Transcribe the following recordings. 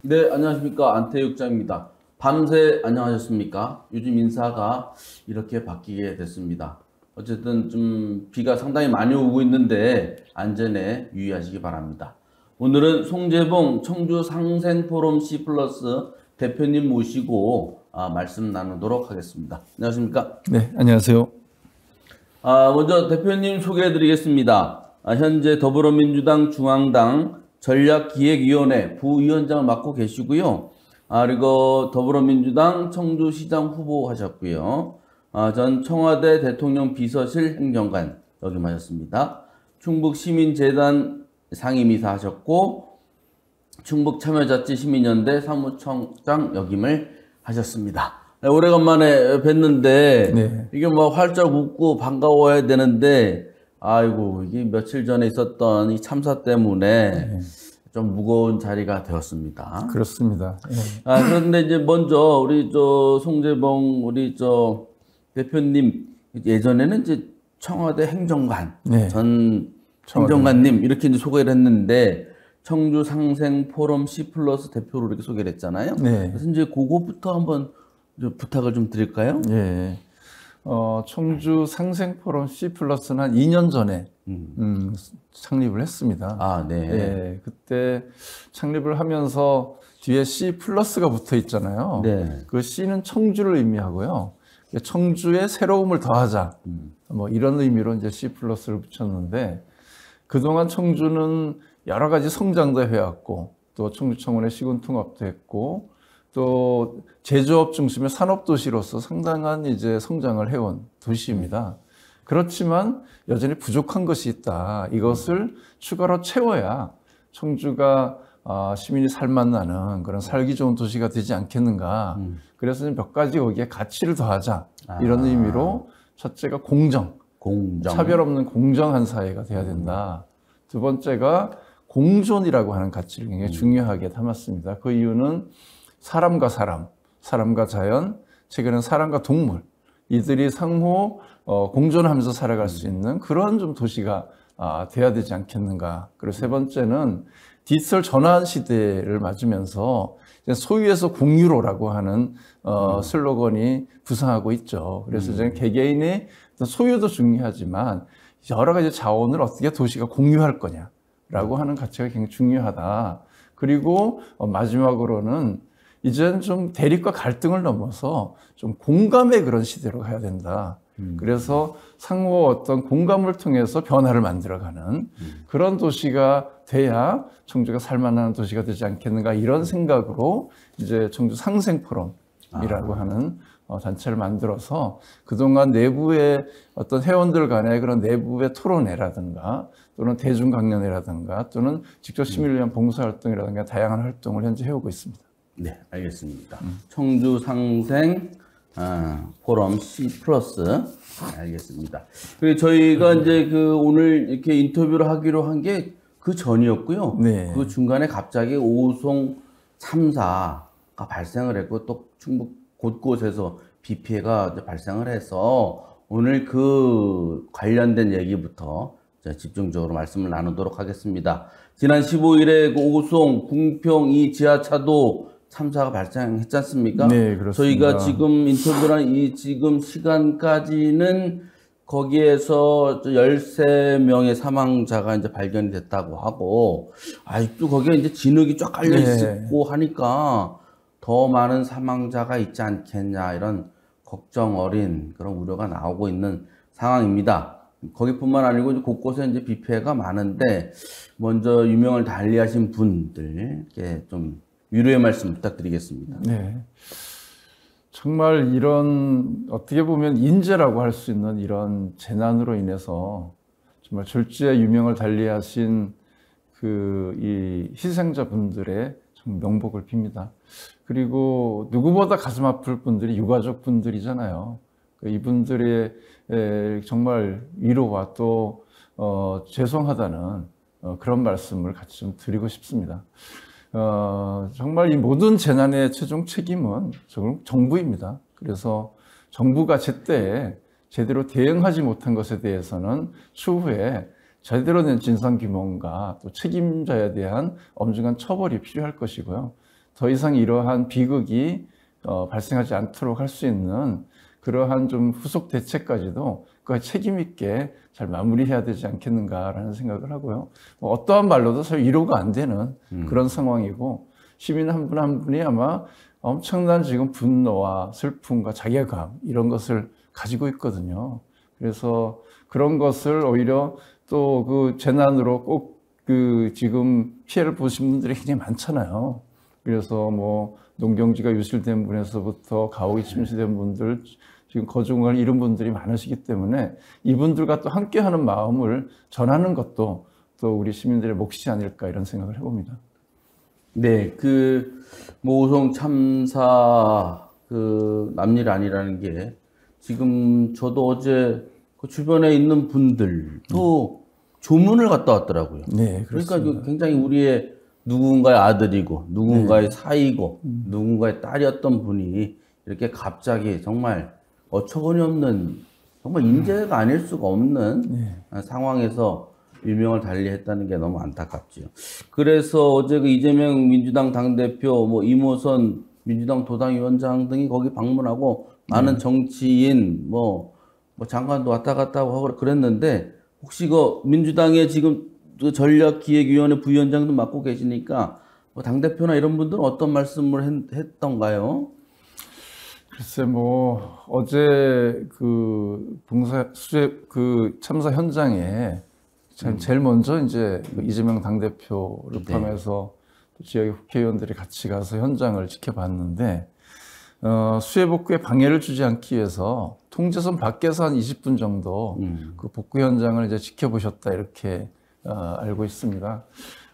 네, 안녕하십니까. 안태육장입니다. 밤새 안녕하셨습니까? 요즘 인사가 이렇게 바뀌게 됐습니다. 어쨌든 좀 비가 상당히 많이 오고 있는데 안전에 유의하시기 바랍니다. 오늘은 송재봉 청주 상생포럼 C 플러스 대표님 모시고 말씀 나누도록 하겠습니다. 안녕하십니까? 네, 안녕하세요. 먼저 대표님 소개해 드리겠습니다. 현재 더불어민주당 중앙당 전략기획위원회 부위원장을 맡고 계시고요. 그리고 더불어민주당 청주시장 후보 하셨고요. 전 청와대 대통령 비서실 행정관 역임하셨습니다. 충북시민재단 상임이사 하셨고 충북참여자치시민연대 사무총장 역임을 하셨습니다. 네, 오래간만에 뵀는데 네, 이게 뭐 활짝 웃고 반가워야 되는데 아이고 이게 며칠 전에 있었던 이 참사 때문에 네, 좀 무거운 자리가 되었습니다. 그렇습니다. 네, 그런데 이제 먼저 우리 송재봉 우리 대표님 예전에는 이제 청와대 행정관 네, 전 청와대. 행정관님 이렇게 이제 소개를 했는데 청주 상생 포럼 C 플러스 대표로 이렇게 소개를 했잖아요. 네, 그래서 이제 그거부터 한번 좀 부탁을 좀 드릴까요? 예. 청주 상생포럼 C 플러스는 한 2년 전에 창립을 했습니다. 네. 예, 그때 창립을 하면서 뒤에 C 플러스가 붙어 있잖아요. 네. 그 C는 청주를 의미하고요. 청주에 새로움을 더하자. 뭐 이런 의미로 이제 C 플러스를 붙였는데 그동안 청주는 여러 가지 성장도 해왔고 또 청주청원의 시군통합도 했고 또 제조업 중심의 산업도시로서 상당한 이제 성장을 해온 도시입니다. 그렇지만 여전히 부족한 것이 있다. 이것을 추가로 채워야 청주가 시민이 살맛나는 그런 살기 좋은 도시가 되지 않겠는가. 그래서 몇 가지 거기에 가치를 더하자. 이런 의미로 첫째가 공정. 차별 없는 공정한 사회가 돼야 된다. 두 번째가 공존이라고 하는 가치를 굉장히 중요하게 담았습니다. 그 이유는 사람과 사람, 사람과 자연, 최근에는 사람과 동물, 이들이 상호 공존하면서 살아갈 수 있는 그런 좀 도시가 돼야 되지 않겠는가. 그리고 세 번째는 디지털 전환 시대를 맞으면서 소유에서 공유로라고 하는 슬로건이 부상하고 있죠. 그래서 이제 개개인의 소유도 중요하지만 여러 가지 자원을 어떻게 도시가 공유할 거냐라고 하는 가치가 굉장히 중요하다. 그리고 마지막으로는 이제는 좀 대립과 갈등을 넘어서 좀 공감의 그런 시대로 가야 된다. 그래서 상호 어떤 공감을 통해서 변화를 만들어가는 그런 도시가 돼야 청주가 살만한 도시가 되지 않겠는가 이런 생각으로 이제 청주 상생포럼이라고 하는 단체를 만들어서 그동안 내부의 어떤 회원들 간의 그런 내부의 토론회라든가 또는 대중강연회라든가 또는 직접 시민을 위한 봉사활동이라든가 다양한 활동을 현재 해오고 있습니다. 네, 알겠습니다. 청주 상생 포럼 C 플러스 알겠습니다. 그리고 저희가 이제 오늘 이렇게 인터뷰를 하기로 한 게 그 전이었고요. 네. 그 중간에 갑자기 오송 참사가 발생을 했고 또 충북 곳곳에서 비 피해가 발생을 해서 오늘 그 관련된 얘기부터 집중적으로 말씀을 나누도록 하겠습니다. 지난 15일에 오송 궁평 이 지하차도 참사가 발생했지 않습니까? 네, 그렇습니다. 저희가 지금 인터뷰한 이 지금 시간까지는 거기에서 13명의 사망자가 이제 발견이 됐다고 하고, 아직도 거기에 이제 진흙이 쫙 깔려 있고 하니까 더 많은 사망자가 있지 않겠냐, 이런 걱정 어린 그런 우려가 나오고 있는 상황입니다. 거기뿐만 아니고 이제 곳곳에 이제 비 피해가 많은데, 먼저 유명을 달리하신 분들, 이렇게 좀 위로의 말씀 부탁드리겠습니다. 네. 정말 이런 어떻게 보면 인재라고 할 수 있는 이런 재난으로 인해서 정말 졸지에 유명을 달리하신 이 희생자분들의 명복을 빕니다. 그리고 누구보다 가슴 아플 분들이 유가족 분들이잖아요. 이분들의 정말 위로와 또 죄송하다는 그런 말씀을 같이 좀 드리고 싶습니다. 정말 이 모든 재난의 최종 책임은 정부입니다. 그래서 정부가 제때 제대로 대응하지 못한 것에 대해서는 추후에 제대로 된 진상규명과 또 책임자에 대한 엄중한 처벌이 필요할 것이고요. 더 이상 이러한 비극이 발생하지 않도록 할 수 있는 그러한 좀 후속 대책까지도 그 책임 있게 잘 마무리해야 되지 않겠는가라는 생각을 하고요. 뭐 어떠한 말로도 사실 위로가 안 되는 그런 상황이고 시민 한 분 한 분이 아마 엄청난 지금 분노와 슬픔과 자괴감 이런 것을 가지고 있거든요. 그래서 그런 것을 오히려 또 그 재난으로 꼭 그 지금 피해를 보신 분들이 굉장히 많잖아요. 그래서 뭐 농경지가 유실된 분에서부터 가옥이 침수된 분들, 지금 거중을 잃은 분들이 많으시기 때문에 이분들과 또 함께하는 마음을 전하는 것도 또 우리 시민들의 몫이지 않을까 이런 생각을 해봅니다. 네, 뭐 오송 참사 남일 아니라는 게 지금 저도 어제 그 주변에 있는 분들도 조문을 갔다 왔더라고요. 네, 그러니까 그렇습니다. 굉장히 우리의 누군가의 아들이고 누군가의 사이고 누군가의 딸이었던 분이 이렇게 갑자기 정말 어처구니 없는 정말 인재가 아닐 수가 없는 상황에서 유명을 달리했다는 게 너무 안타깝지요. 그래서 어제 그 이재명 민주당 당대표, 뭐 이모선 민주당 도당위원장 등이 거기 방문하고 많은 정치인, 뭐 장관도 왔다 갔다 하고 그랬는데 혹시 민주당의 지금 그 전략기획위원회 부위원장도 맡고 계시니까 뭐 당대표나 이런 분들은 어떤 말씀을 했던가요? 글쎄 뭐 어제 그 참사 현장에 제일 먼저 이제 그 이재명 당대표를 포함해서 또 지역의 국회의원들이 같이 가서 현장을 지켜봤는데 수해 복구에 방해를 주지 않기 위해서 통제선 밖에서 한 20분 정도 그 복구 현장을 이제 지켜보셨다 이렇게 알고 있습니다.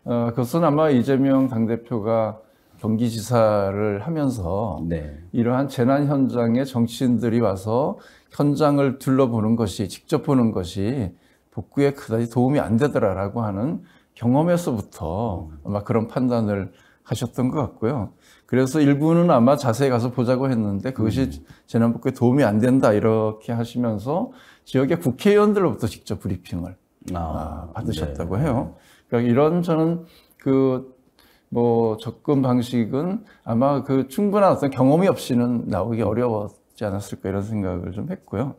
그것은 아마 이재명 당대표가 경기지사를 하면서 이러한 재난 현장에 정치인들이 와서 현장을 둘러보는 것이, 직접 보는 것이 복구에 그다지 도움이 안 되더라라고 하는 경험에서부터 아마 그런 판단을 하셨던 것 같고요. 그래서 일부는 아마 자세히 가서 보자고 했는데 그것이 재난복구에 도움이 안 된다 이렇게 하시면서 지역의 국회의원들로부터 직접 브리핑을 받으셨다고 해요. 그러니까 이런 저는 뭐 접근 방식은 아마 충분한 어떤 경험이 없이는 나오기 어려웠지 않았을까 이런 생각을 좀 했고요.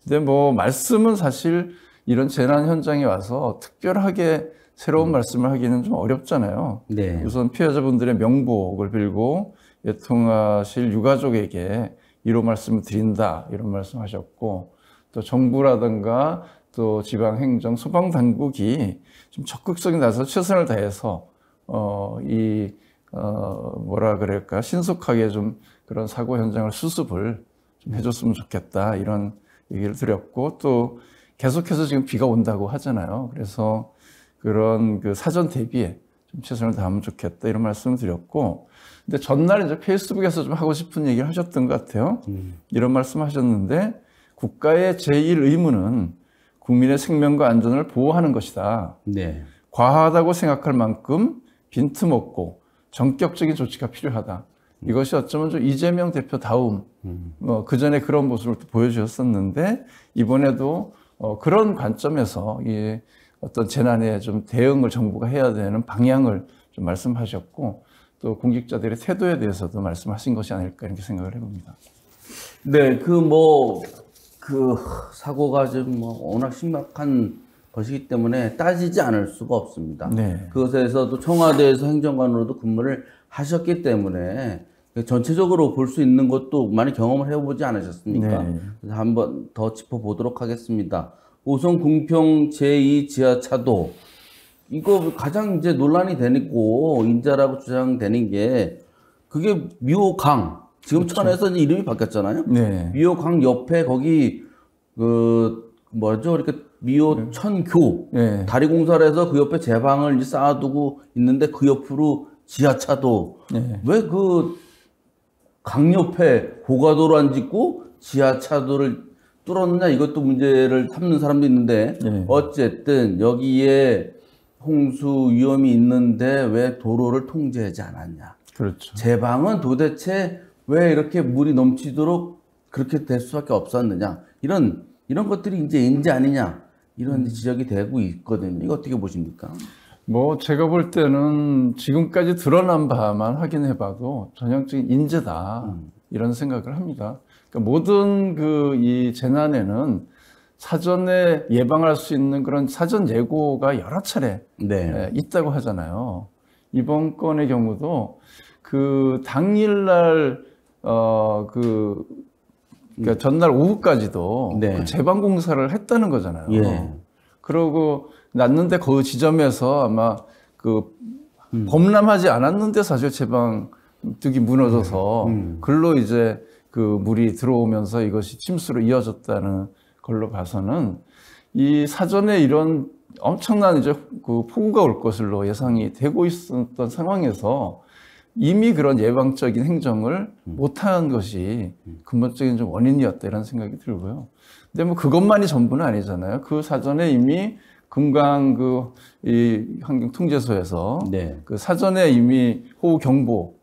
근데 뭐 말씀은 사실 이런 재난 현장에 와서 특별하게 새로운 말씀을 하기는 좀 어렵잖아요. 우선 피해자분들의 명복을 빌고 애통하실 유가족에게 위로 말씀을 드린다 이런 말씀하셨고 또 정부라든가 또 지방행정, 소방당국이 좀 적극적인 나서 최선을 다해서 뭐라 그럴까 신속하게 좀 그런 사고 현장을 수습을 좀 해줬으면 좋겠다 이런 얘기를 드렸고 또 계속해서 지금 비가 온다고 하잖아요. 그래서 그런 사전 대비에 좀 최선을 다하면 좋겠다 이런 말씀을 드렸고 근데 전날 이제 페이스북에서 좀 하고 싶은 얘기를 하셨던 것 같아요. 이런 말씀하셨는데 국가의 제1 의무는 국민의 생명과 안전을 보호하는 것이다. 과하다고 생각할 만큼 빈틈없고 전격적인 조치가 필요하다. 이것이 어쩌면 좀 이재명 대표 다움, 그 전에 그런 모습을 또 보여주셨었는데 이번에도 그런 관점에서 이 어떤 재난에 좀 대응을 정부가 해야 되는 방향을 좀 말씀하셨고 또 공직자들의 태도에 대해서도 말씀하신 것이 아닐까 이렇게 생각을 해봅니다. 네, 사고가 좀 워낙 심각한 것이기 때문에 따지지 않을 수가 없습니다. 그것에서도 청와대에서 행정관으로도 근무를 하셨기 때문에 전체적으로 볼 수 있는 것도 많이 경험을 해보지 않으셨습니까? 그래서 한번 더 짚어보도록 하겠습니다. 오송 궁평 제2 지하차도 이거 가장 이제 논란이 되고 인자라고 주장되는 게 그게 미호강 지금 천에서 이름이 바뀌었잖아요. 미호강 옆에 거기 이렇게 미호천교 다리 공사를 해서 그 옆에 제방을 이제 쌓아두고 있는데 그 옆으로 지하차도 왜 강 옆에 고가도로 안 짓고 지하차도를 뚫었느냐 이것도 문제를 삼는 사람도 있는데 어쨌든 여기에 홍수 위험이 있는데 왜 도로를 통제하지 않았냐. 제방은 도대체 왜 이렇게 물이 넘치도록 그렇게 될 수밖에 없었느냐. 이런 것들이 이제 인지 아니냐. 이런 지적이 되고 있거든요. 이거 어떻게 보십니까? 뭐 제가 볼 때는 지금까지 드러난 바만 확인해봐도 전형적인 인재다 이런 생각을 합니다. 그러니까 모든 이 재난에는 사전에 예방할 수 있는 그런 사전 예고가 여러 차례 네. 있다고 하잖아요. 이번 건의 경우도 그 당일날 그러니까 전날 오후까지도 네. 그 제방 공사를 했다는 거잖아요. 예. 그러고 났는데 그 지점에서 아마 범람하지 않았는데 사실 제방뚝이 무너져서 글로 이제 그 물이 들어오면서 이것이 침수로 이어졌다는 걸로 봐서는 이 사전에 이런 엄청난 이제 그 폭우가 올 것으로 예상이 되고 있었던 상황에서 이미 그런 예방적인 행정을 못한 것이 근본적인 좀 원인이었다 이런 생각이 들고요. 근데 뭐 그것만이 전부는 아니잖아요. 그 사전에 이미 금강 이 환경통제소에서 네. 그 사전에 이미 호우 경보,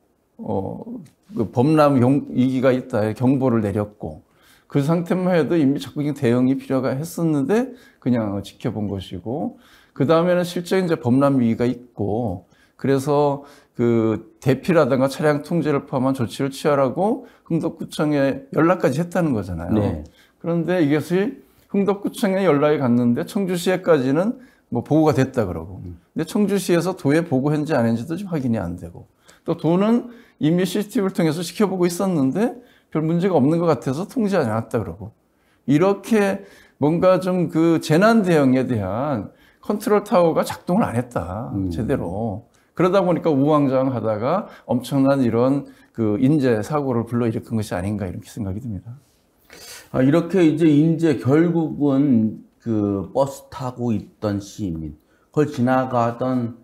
그 범람 위기가 있다 경보를 내렸고 그 상태만 해도 이미 적극적인 대응이 필요가 했었는데 그냥 지켜본 것이고 그 다음에는 실제 이제 범람 위기가 있고 그래서 그 대피라든가 차량 통제를 포함한 조치를 취하라고 흥덕구청에 연락까지 했다는 거잖아요. 네. 그런데 이것이 흥덕구청에 연락이 갔는데 청주시에까지는 뭐 보고가 됐다 그러고 근데 청주시에서 도에 보고했는지 안 했는지도 좀 확인이 안 되고 또 도는 이미 CCTV를 통해서 지켜보고 있었는데 별 문제가 없는 것 같아서 통제하지 않았다 그러고 이렇게 뭔가 좀 그 재난 대응에 대한 컨트롤 타워가 작동을 안 했다 제대로 그러다 보니까 우왕좌왕하다가 엄청난 이런 그 인재 사고를 불러일으킨 것이 아닌가 이렇게 생각이 듭니다. 이렇게 이제 결국은 그 버스 타고 있던 시민, 그걸 지나가던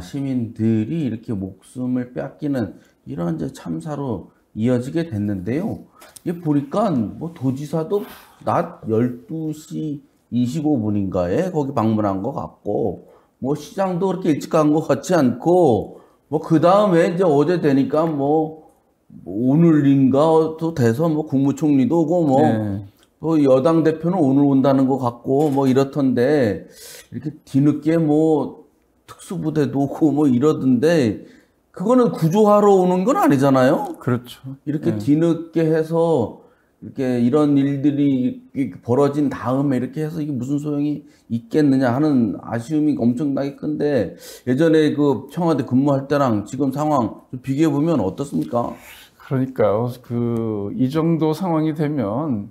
시민들이 이렇게 목숨을 빼앗기는 이런 이제 참사로 이어지게 됐는데요. 이게 보니까 뭐 도지사도 낮 12시 25분인가에 거기 방문한 것 같고, 뭐 시장도 그렇게 일찍 간 것 같지 않고, 뭐 그 다음에 이제 어제 되니까 뭐 오늘인가 또 돼서 뭐 국무총리도 오고 뭐, 네. 또 여당 대표는 오늘 온다는 것 같고 뭐 이렇던데 이렇게 뒤늦게 뭐 특수부대도 오고 뭐 이러던데 그거는 구조하러 오는 건 아니잖아요. 그렇죠. 이렇게 뒤늦게 해서 이렇게 이런 일들이 벌어진 다음에 이렇게 해서 이게 무슨 소용이 있겠느냐 하는 아쉬움이 엄청나게 큰데 예전에 그 청와대 근무할 때랑 지금 상황 좀 비교해 보면 어떻습니까? 그러니까요. 이 정도 상황이 되면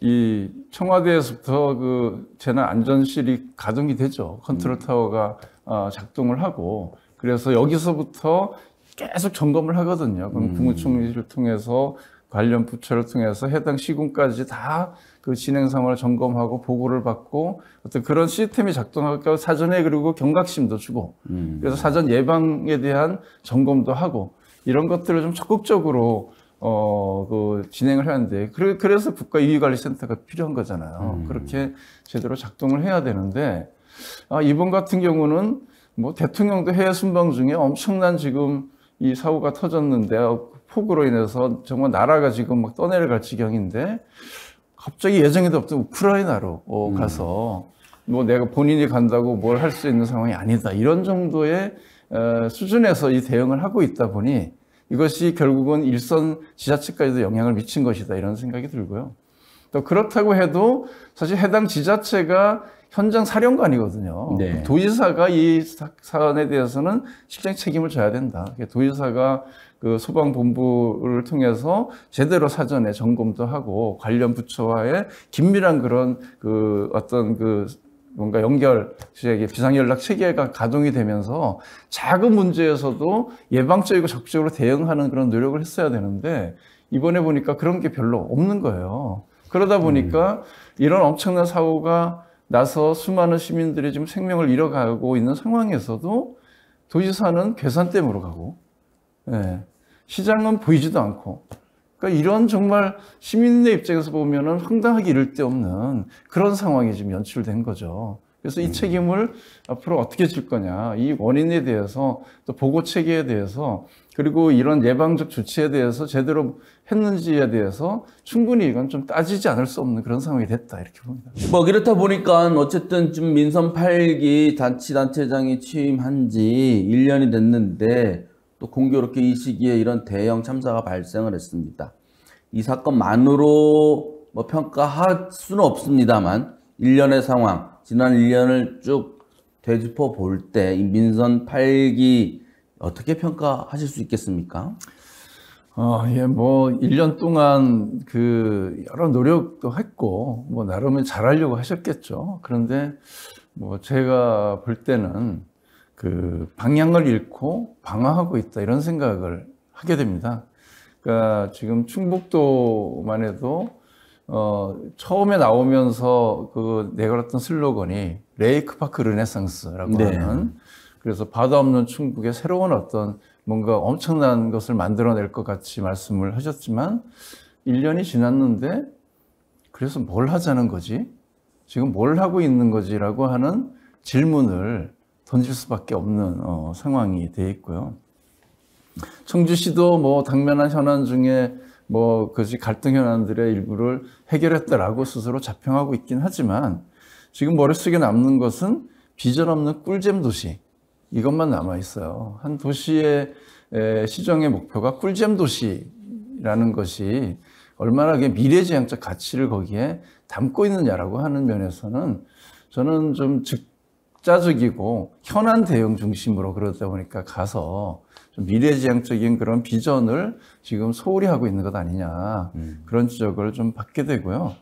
이 청와대에서부터 재난안전실이 가동이 되죠. 컨트롤 타워가 작동을 하고 그래서 여기서부터 계속 점검을 하거든요. 그럼 국무총리를 통해서 관련 부처를 통해서 해당 시군까지 다 그 진행 상황을 점검하고 보고를 받고 어떤 그런 시스템이 작동하니까 사전에 그리고 경각심도 주고 그래서 사전 예방에 대한 점검도 하고 이런 것들을 좀 적극적으로 진행을 하는데 그래서 국가위기관리센터가 필요한 거잖아요. 그렇게 제대로 작동을 해야 되는데 이번 같은 경우는 뭐 대통령도 해외 순방 중에 엄청난 지금 이 사고가 터졌는데 폭우로 인해서 정말 나라가 지금 막 떠내려갈 지경인데 갑자기 예정에도 없던 우크라이나로 가서 뭐 내가 본인이 간다고 뭘 할 수 있는 상황이 아니다 이런 정도의 수준에서 이 대응을 하고 있다 보니 이것이 결국은 일선 지자체까지도 영향을 미친 것이다 이런 생각이 들고요. 또 그렇다고 해도 사실 해당 지자체가 현장 사령관이거든요. 네. 도지사가 이 사안에 대해서는 실장 책임을 져야 된다. 도지사가 그 소방본부를 통해서 제대로 사전에 점검도 하고 관련 부처와의 긴밀한 그런 뭔가 비상연락 체계가 가동이 되면서 작은 문제에서도 예방적이고 적극적으로 대응하는 그런 노력을 했어야 되는데 이번에 보니까 그런 게 별로 없는 거예요. 그러다 보니까 이런 엄청난 사고가 나서 수많은 시민들이 지금 생명을 잃어가고 있는 상황에서도 도지사는 괴산댐으로 가고 시장은 보이지도 않고 그러니까 이런 정말 시민의 입장에서 보면은 황당하기 이를 데 없는 그런 상황이 지금 연출된 거죠. 그래서 이 책임을 앞으로 어떻게 질 거냐, 이 원인에 대해서 또 보고 체계에 대해서 그리고 이런 예방적 조치에 대해서 제대로 했는지에 대해서 충분히 이건 좀 따지지 않을 수 없는 그런 상황이 됐다 이렇게 봅니다. 뭐 그렇다 보니까 어쨌든 지금 민선 8기 단체장이 취임한 지 1년이 됐는데 또 공교롭게 이 시기에 이런 대형 참사가 발생을 했습니다. 이 사건만으로 뭐 평가할 수는 없습니다만 1년의 상황, 지난 1년을 쭉 되짚어 볼 때 이 민선 8기 어떻게 평가하실 수 있겠습니까? 예, 뭐 1년 동안 그 여러 노력도 했고 뭐 나름은 잘하려고 하셨겠죠. 그런데 뭐 제가 볼 때는 그 방향을 잃고 방황하고 있다 이런 생각을 하게 됩니다. 그러니까 지금 충북도만 해도 처음에 나오면서 그 내걸었던 슬로건이 레이크파크 르네상스라고 네. 하는, 그래서 바다 없는 충북의 새로운 어떤 뭔가 엄청난 것을 만들어낼 것 같이 말씀을 하셨지만 1년이 지났는데 그래서 뭘 하자는 거지? 지금 뭘 하고 있는 거지라고 하는 질문을 던질 수밖에 없는 상황이 돼 있고요. 청주시도 뭐 당면한 현안 중에 뭐 그것이 갈등 현안들의 일부를 해결했다라고 스스로 자평하고 있긴 하지만 지금 머릿속에 남는 것은 비전 없는 꿀잼 도시, 이것만 남아 있어요. 한 도시의 시정의 목표가 꿀잼 도시라는 것이 얼마나 미래지향적 가치를 거기에 담고 있느냐라고 하는 면에서는 저는 좀 즉자적이고 현안 대응 중심으로 그러다 보니까 가서 좀 미래지향적인 그런 비전을 지금 소홀히 하고 있는 것 아니냐, 그런 지적을 좀 받게 되고요.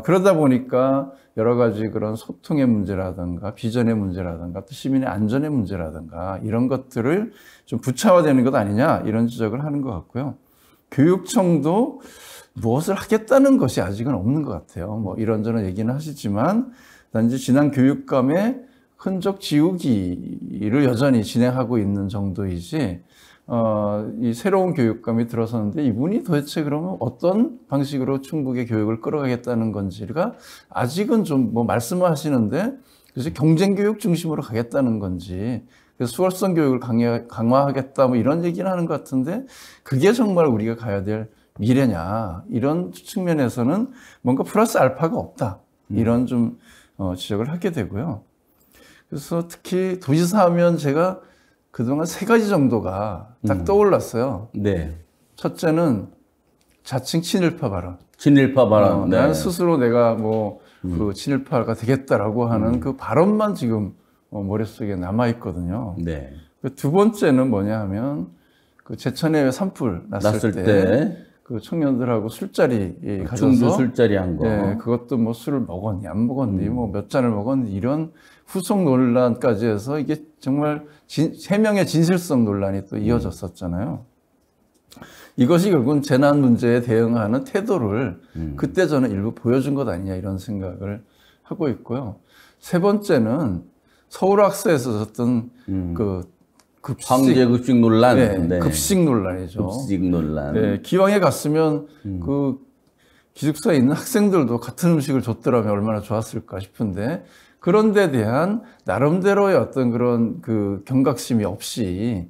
그러다 보니까 여러 가지 그런 소통의 문제라든가 비전의 문제라든가 또 시민의 안전의 문제라든가 이런 것들을 좀 부차화되는 것 아니냐, 이런 지적을 하는 것 같고요. 교육청도 무엇을 하겠다는 것이 아직은 없는 것 같아요. 뭐 이런저런 얘기는 하시지만 단지 지난 교육감의 흔적 지우기를 여전히 진행하고 있는 정도이지, 이 새로운 교육감이 들어섰는데 이분이 도대체 그러면 어떤 방식으로 충북의 교육을 끌어가겠다는 건지가 아직은 좀 뭐 말씀을 하시는데, 그래서 경쟁교육 중심으로 가겠다는 건지, 그래서 수월성 교육을 강화하겠다 뭐 이런 얘기를 하는 것 같은데, 그게 정말 우리가 가야 될 미래냐, 이런 측면에서는 뭔가 플러스 알파가 없다, 이런 좀 지적을 하게 되고요. 그래서 특히 도지사 하면 제가 그동안 3가지 정도가 딱 떠올랐어요. 네. 첫째는 자칭 친일파 발언. 친일파 발언. 네. 난 스스로 내가 뭐 그 친일파가 되겠다라고 하는 그 발언만 지금 머릿속에 남아 있거든요. 네. 두 번째는 뭐냐 하면 그 제천에 산불 났을 때 그 청년들하고 술자리 가져서 중주 술자리 한 거. 네, 그것도 뭐 술을 먹었니 안 먹었니 뭐 몇 잔을 먹었니 이런 후속 논란까지 해서 이게 정말 해명의 진실성 논란이 또 이어졌었잖아요. 이것이 결국은 재난 문제에 대응하는 태도를 그때 저는 일부 보여준 것 아니냐, 이런 생각을 하고 있고요. 세 번째는 서울학사에서 졌던 그 황제 급식 논란. 네, 네. 급식 논란이죠. 급식 논란. 네, 기왕에 갔으면 그 기숙사에 있는 학생들도 같은 음식을 줬더라면 얼마나 좋았을까 싶은데, 그런 데 대한 나름대로의 어떤 그런 그 경각심이 없이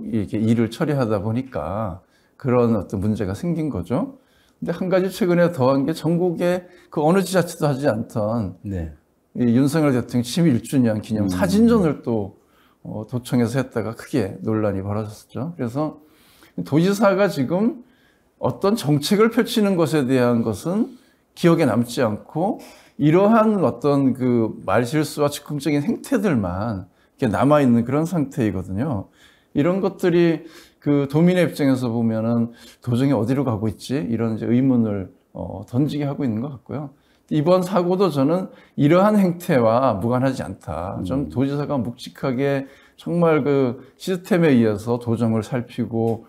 이렇게 일을 처리하다 보니까 그런 어떤 문제가 생긴 거죠. 근데 한 가지 최근에 더한 게 전국에 그 어느 지자체도 하지 않던 네. 이 윤석열 대통령 취임 1주년 기념 사진전을 또 도청에서 했다가 크게 논란이 벌어졌었죠. 그래서 도지사가 지금 어떤 정책을 펼치는 것에 대한 것은 기억에 남지 않고 이러한 어떤 그 말실수와 즉흥적인 행태들만 이렇게 남아있는 그런 상태이거든요. 이런 것들이 그 도민의 입장에서 보면은 도정이 어디로 가고 있지? 이런 이제 의문을 던지게 하고 있는 것 같고요. 이번 사고도 저는 이러한 행태와 무관하지 않다. 좀 도지사가 묵직하게 정말 그 시스템에 의해서 도정을 살피고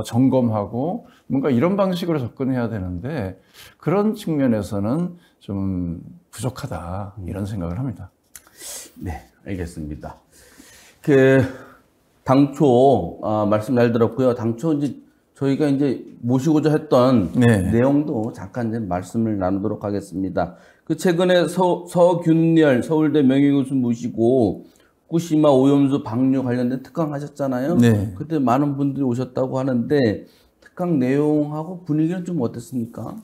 점검하고 뭔가 이런 방식으로 접근해야 되는데 그런 측면에서는 좀 부족하다, 이런 생각을 합니다. 네, 알겠습니다. 당초 말씀 잘 들었고요. 당초 이제 저희가 이제 모시고자 했던 네. 내용도 잠깐 이제 말씀을 나누도록 하겠습니다. 그 최근에 서균열 서울대 명예교수 모시고 후쿠시마 오염수 방류 관련된 특강 하셨잖아요. 네. 그때 많은 분들이 오셨다고 하는데 특강 내용하고 분위기는 좀 어땠습니까?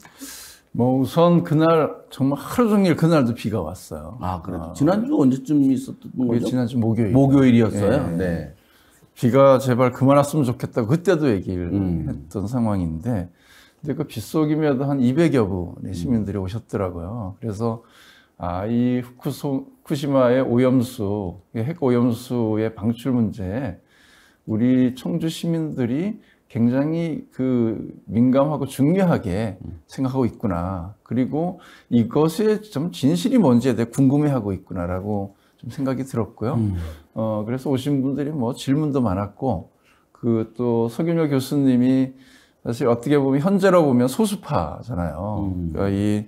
뭐 우선 그날 정말 하루 종일 그날도 비가 왔어요. 아, 그래요? 지난주 언제쯤 있었던 거죠? 지난주 목요일. 목요일이었어요. 네. 네. 비가 제발 그만 왔으면 좋겠다고 그때도 얘기를 했던 상황인데, 근데 그 빗속임에도 한 200여 분의 시민들이 오셨더라고요. 그래서 이 후쿠시마의 오염수, 핵 오염수의 방출 문제에 우리 청주 시민들이 굉장히 민감하고 중요하게 생각하고 있구나. 그리고 이것의 좀 진실이 뭔지에 대해 궁금해하고 있구나라고 좀 생각이 들었고요. 그래서 오신 분들이 뭐 질문도 많았고, 또 서균열 교수님이 사실 어떻게 보면 현재로 보면 소수파잖아요. 그러니까 이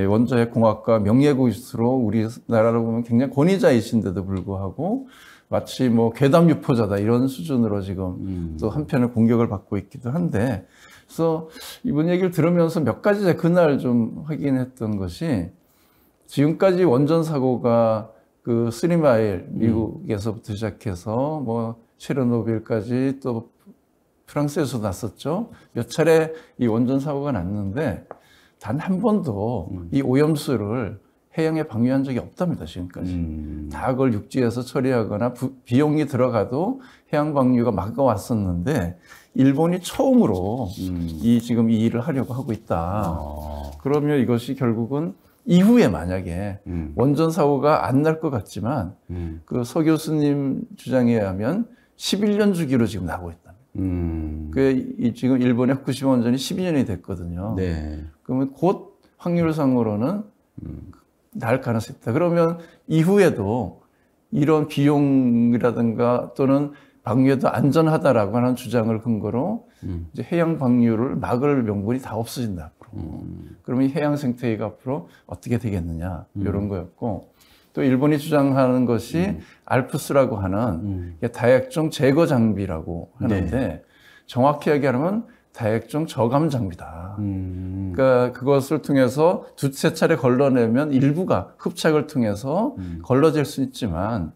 원자핵 공학과 명예교수로 우리나라로 보면 굉장히 권위자이신데도 불구하고 마치 뭐 괴담 유포자다 이런 수준으로 지금 또 한편의 공격을 받고 있기도 한데, 그래서 이번 얘기를 들으면서 몇 가지 제가 그날 좀 확인했던 것이, 지금까지 원전 사고가 쓰리마일 미국에서부터 시작해서 뭐 체르노빌까지 또 프랑스에서 났었죠. 몇 차례 이 원전 사고가 났는데 단 한 번도 이 오염수를 해양에 방류한 적이 없답니다, 지금까지. 다 그걸 육지에서 처리하거나 비용이 들어가도 해양 방류가 막아왔었는데, 일본이 처음으로 지금 이 일을 하려고 하고 있다. 그러면 이것이 결국은 이후에 만약에 원전 사고가 안 날 것 같지만 그 서 교수님 주장에 의하면 11년 주기로 지금 나고 있다. 지금 일본의 후쿠시마 원전이 12년이 됐거든요. 네. 그러면 곧 확률상으로는 날 가능성이 있다. 그러면 이후에도 이런 비용이라든가 또는 방류에도 안전하다라고 하는 주장을 근거로 이제 해양 방류를 막을 명분이 다 없어진다. 앞으로. 그러면 이 해양 생태계가 앞으로 어떻게 되겠느냐 이런 거였고, 또 일본이 주장하는 것이 알프스라고 하는 다액종 제거 장비라고 하는데, 네. 정확히 얘기하면 다액종 저감 장비다. 그러니까 그것을 통해서 두세 차례 걸러내면 일부가 흡착을 통해서 걸러질 수 있지만,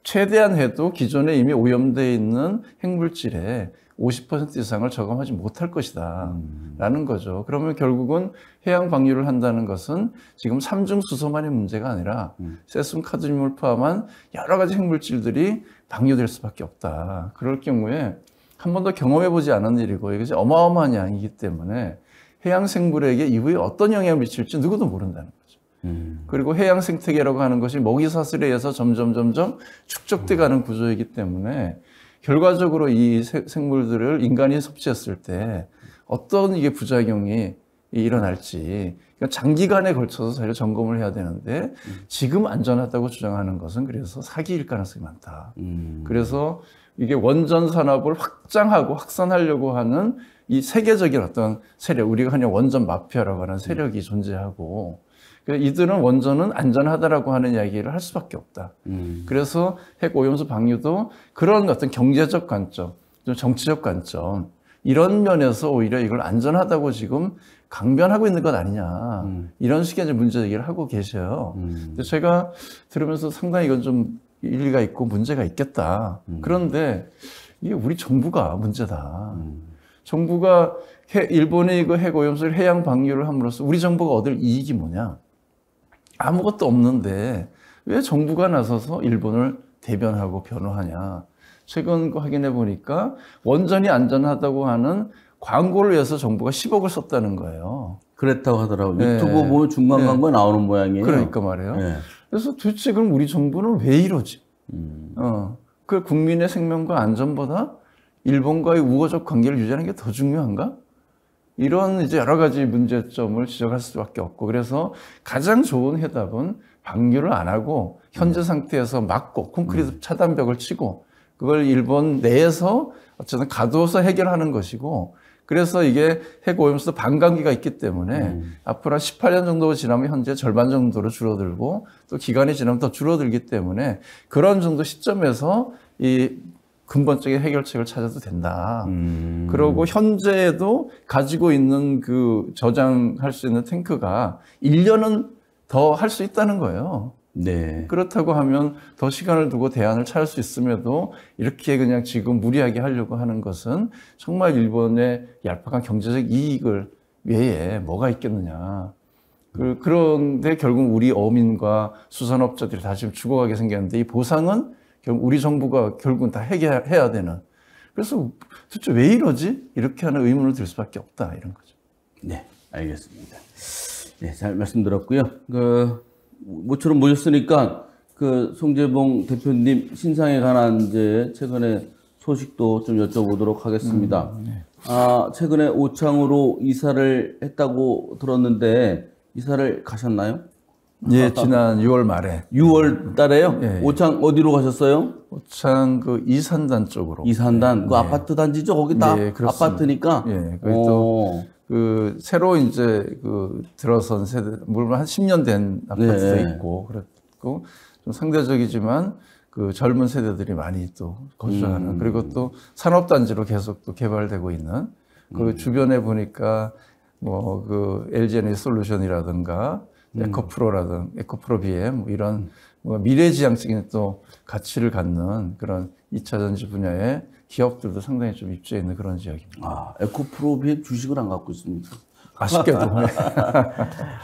최대한 해도 기존에 이미 오염되어 있는 핵물질의 50% 이상을 저감하지 못할 것이다 라는 거죠. 그러면 결국은 해양 방류를 한다는 것은 지금 삼중 수소만의 문제가 아니라 세슘, 카드뮴을 포함한 여러 가지 핵물질들이 방류될 수밖에 없다. 그럴 경우에 한 번도 경험해 보지 않은 일이고 이것이 어마어마한 양이기 때문에 해양 생물에게 이후에 어떤 영향을 미칠지 누구도 모른다는 거죠. 그리고 해양 생태계라고 하는 것이 먹이 사슬에 의해서 점점 축적돼 가는 구조이기 때문에 결과적으로 이 생물들을 인간이 섭취했을 때 어떤 이게 부작용이 일어날지, 그러니까 장기간에 걸쳐서 사실 점검을 해야 되는데 지금 안전하다고 주장하는 것은 그래서 사기일 가능성이 많다. 그래서 이게 원전 산업을 확장하고 확산하려고 하는 이 세계적인 어떤 세력, 우리가 그냥 원전 마피아라고 하는 세력이 존재하고, 이들은 원전은 안전하다라고 하는 이야기를 할 수밖에 없다. 그래서 핵 오염수 방류도 그런 어떤 경제적 관점, 좀 정치적 관점, 이런 면에서 오히려 이걸 안전하다고 지금 강변하고 있는 것 아니냐. 이런 식의 이제 문제 제기를 하고 계셔요. 근데 제가 들으면서 상당히 이건 좀 일리가 있고 문제가 있겠다. 그런데 이게 우리 정부가 문제다. 정부가 일본의 이거 핵 오염수를 해양 방류를 함으로써 우리 정부가 얻을 이익이 뭐냐? 아무것도 없는데 왜 정부가 나서서 일본을 대변하고 변호하냐. 최근 확인해 보니까 원전이 안전하다고 하는 광고를 위해서 정부가 10억을 썼다는 거예요. 그랬다고 하더라고요. 네. 유튜브 보면 중간 광고 나오는 모양이에요. 그러니까 말이에요. 네. 그래서 도대체 그럼 우리 정부는 왜 이러지? 그 국민의 생명과 안전보다 일본과의 우호적 관계를 유지하는 게 더 중요한가? 이런 이제 여러 가지 문제점을 지적할 수밖에 없고, 그래서 가장 좋은 해답은 방류를 안 하고 현재 상태에서 막고 콘크리트 차단벽을 치고 그걸 일본 내에서 어쨌든 가두어서 해결하는 것이고, 그래서 이게 핵 오염수도 반감기가 있기 때문에 앞으로 한 18년 정도 지나면 현재 절반 정도로 줄어들고 또 기간이 지나면 더 줄어들기 때문에 그런 정도 시점에서 이 근본적인 해결책을 찾아도 된다. 그리고 현재에도 가지고 있는 그 저장할 수 있는 탱크가 1년은 더 할 수 있다는 거예요. 네. 그렇다고 하면 더 시간을 두고 대안을 찾을 수 있음에도 이렇게 그냥 지금 무리하게 하려고 하는 것은 정말 일본의 얄팍한 경제적 이익을 외에 뭐가 있겠느냐. 그런데 결국 우리 어민과 수산업자들이 다 지금 죽어가게 생겼는데 이 보상은 결국 우리 정부가 결국은 다 해결해야 되는. 그래서 도대체 왜 이러지? 이렇게 하는 의문을 들 수밖에 없다. 이런 거죠. 네, 알겠습니다. 네, 잘 말씀드렸고요. 모처럼 모셨으니까 송재봉 대표님 신상에 관한 이제 최근에 소식도 좀 여쭤보도록 하겠습니다. 네. 최근에 오창으로 이사를 했다고 들었는데 이사를 가셨나요? 예, 지난 6월 말에. 6월 달에요? 예. 오창 어디로 가셨어요? 오창 그 이산단 쪽으로. 이산단, 그 네. 아파트 단지죠? 거기 다 예, 그렇습니다. 아파트니까. 예, 거기 또 새로 이제 들어선 세대, 물론 한 10년 된 아파트도 네. 있고, 그랬고, 좀 상대적이지만 그 젊은 세대들이 많이 또 거주하는, 그리고 또 산업단지로 계속 또 개발되고 있는, 그 주변에 보니까 LG 솔루션이라든가, 에코프로 BM, 이런 미래지향적인 또 가치를 갖는 그런 2차 전지 분야의 기업들도 상당히 좀 입주해 있는 그런 지역입니다. 에코프로비의 주식을 안 갖고 있습니다. 아쉽게도.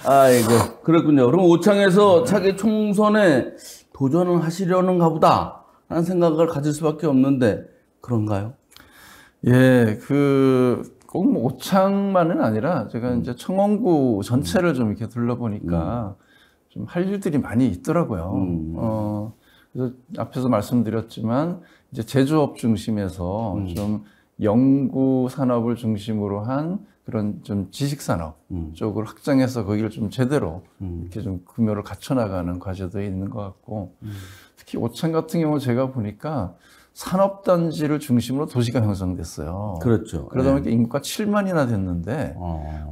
아이고, 그렇군요. 그럼 오창에서 차기 총선에 도전을 하시려는가 보다 하는 생각을 가질 수밖에 없는데, 그런가요? 예, 꼭 오창만은 아니라 제가 이제 청원구 전체를 좀 이렇게 둘러보니까 좀 할 일들이 많이 있더라고요. 그래서 앞에서 말씀드렸지만 이제 제조업 중심에서 좀 연구 산업을 중심으로 한 그런 좀 지식 산업 쪽을 확장해서 거기를 좀 제대로 이렇게 좀 규모를 갖춰 나가는 과제도 있는 것 같고 특히 오창 같은 경우 제가 보니까 산업단지를 중심으로 도시가 형성됐어요. 그렇죠. 그러다 보니까 인구가 7만이나 됐는데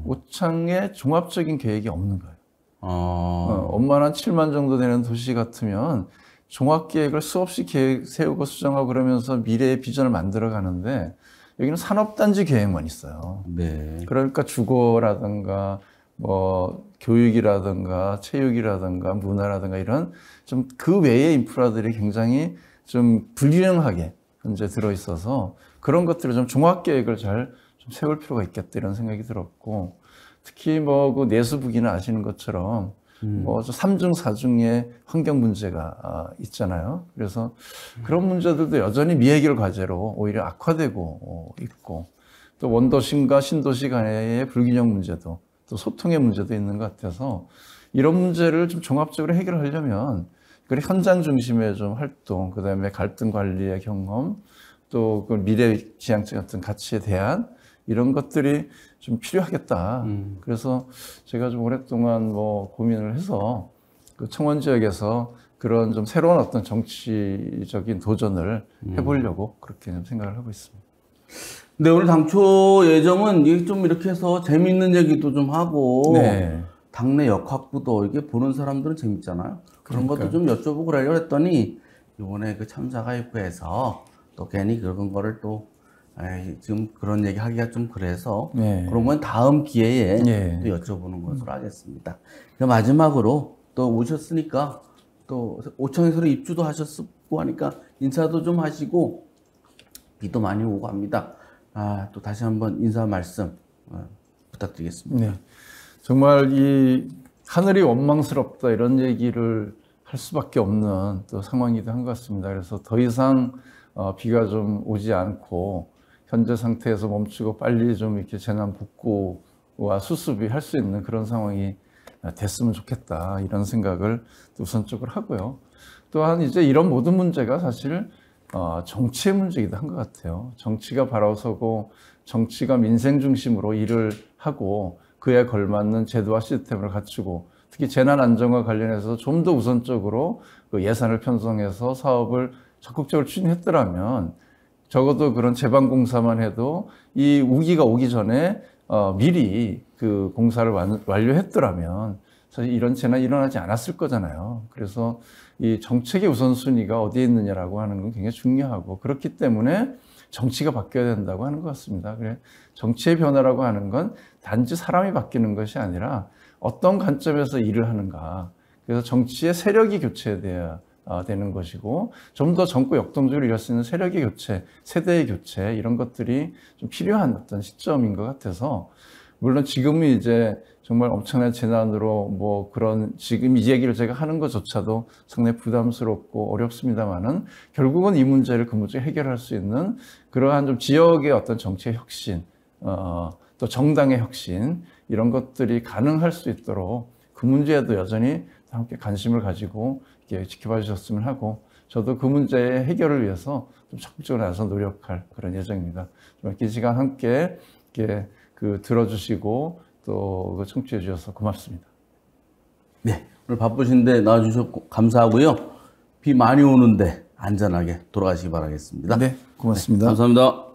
오창에 종합적인 계획이 없는 거예요. 엄마는 7만 정도 되는 도시 같으면 종합계획을 수없이 세우고 수정하고 그러면서 미래의 비전을 만들어 가는데 여기는 산업단지 계획만 있어요. 네. 그러니까 주거라든가 교육이라든가 체육이라든가 문화라든가 이런 좀 그 외의 인프라들이 굉장히 좀 불균형하게 현재 들어있어서 그런 것들을 좀 종합계획을 잘 좀 세울 필요가 있겠다 이런 생각이 들었고 특히 그 내수부기는 아시는 것처럼 삼중 사중의 환경 문제가 있잖아요. 그래서 그런 문제들도 여전히 미해결 과제로 오히려 악화되고 있고 또 원도심과 신도시 간의 불균형 문제도 또 소통의 문제도 있는 것 같아서 이런 문제를 좀 종합적으로 해결하려면 그리고 현장 중심의 좀 활동, 그 다음에 갈등 관리의 경험, 또 그 미래 지향적 같은 가치에 대한 이런 것들이 좀 필요하겠다. 그래서 제가 좀 오랫동안 고민을 해서 그 청원 지역에서 그런 좀 새로운 어떤 정치적인 도전을 해보려고 그렇게 좀 생각을 하고 있습니다. 근데 오늘 당초 예정은 좀 이렇게 해서 재미있는 얘기도 좀 하고 네. 당내 역학부도 이게 보는 사람들은 재밌잖아요. 그런 것도 좀 여쭤보고 그러려고 했더니 이번에 그 참사가입부에서 또 괜히 그런 거를 또 지금 그런 얘기 하기가 좀 그래서 네. 그런 건 다음 기회에 네. 또 여쭤보는 것으로 하겠습니다. 마지막으로 또 오셨으니까 또 오창에서 입주도 하셨고 하니까 인사도 좀 하시고 비도 많이 오고 합니다. 또 다시 한번 인사 말씀 부탁드리겠습니다. 네. 정말 이 하늘이 원망스럽다 이런 얘기를 할 수밖에 없는 또 상황이기도 한 것 같습니다. 그래서 더 이상 비가 좀 오지 않고 현재 상태에서 멈추고 빨리 좀 이렇게 재난 복구와 수습이 할 수 있는 그런 상황이 됐으면 좋겠다 이런 생각을 우선적으로 하고요. 또한 이제 이런 모든 문제가 사실 정치의 문제이기도 한 것 같아요. 정치가 바로 서고 정치가 민생 중심으로 일을 하고 그에 걸맞는 제도와 시스템을 갖추고 특히 재난 안전과 관련해서 좀 더 우선적으로 그 예산을 편성해서 사업을 적극적으로 추진했더라면 적어도 그런 제방공사만 해도 이 우기가 오기 전에 미리 그 공사를 완료했더라면 사실 이런 재난이 일어나지 않았을 거잖아요. 그래서 이 정책의 우선순위가 어디에 있느냐라고 하는 건 굉장히 중요하고 그렇기 때문에 정치가 바뀌어야 된다고 하는 것 같습니다. 그래 정치의 변화라고 하는 건 단지 사람이 바뀌는 것이 아니라 어떤 관점에서 일을 하는가. 그래서 정치의 세력이 교체돼야 되는 것이고 좀 더 젊고 역동적으로 일할 수 있는 세력의 교체, 세대의 교체 이런 것들이 좀 필요한 어떤 시점인 것 같아서 물론 지금이 이제 정말 엄청난 재난으로 뭐 그런 지금 이 얘기를 제가 하는 것조차도 상당히 부담스럽고 어렵습니다만은 결국은 이 문제를 근본적으로 해결할 수 있는 그러한 좀 지역의 어떤 정치의 혁신, 또 정당의 혁신 이런 것들이 가능할 수 있도록 그 문제에도 여전히 함께 관심을 가지고 이렇게 지켜봐 주셨으면 하고 저도 그 문제의 해결을 위해서 좀 적극적으로 나서 노력할 그런 예정입니다. 이렇게 시간 함께 이렇게 들어주시고 또 청취해 주셔서 고맙습니다. 네, 오늘 바쁘신데 나와주셔서 감사하고요. 비 많이 오는데 안전하게 돌아가시기 바라겠습니다. 네, 고맙습니다. 네, 감사합니다.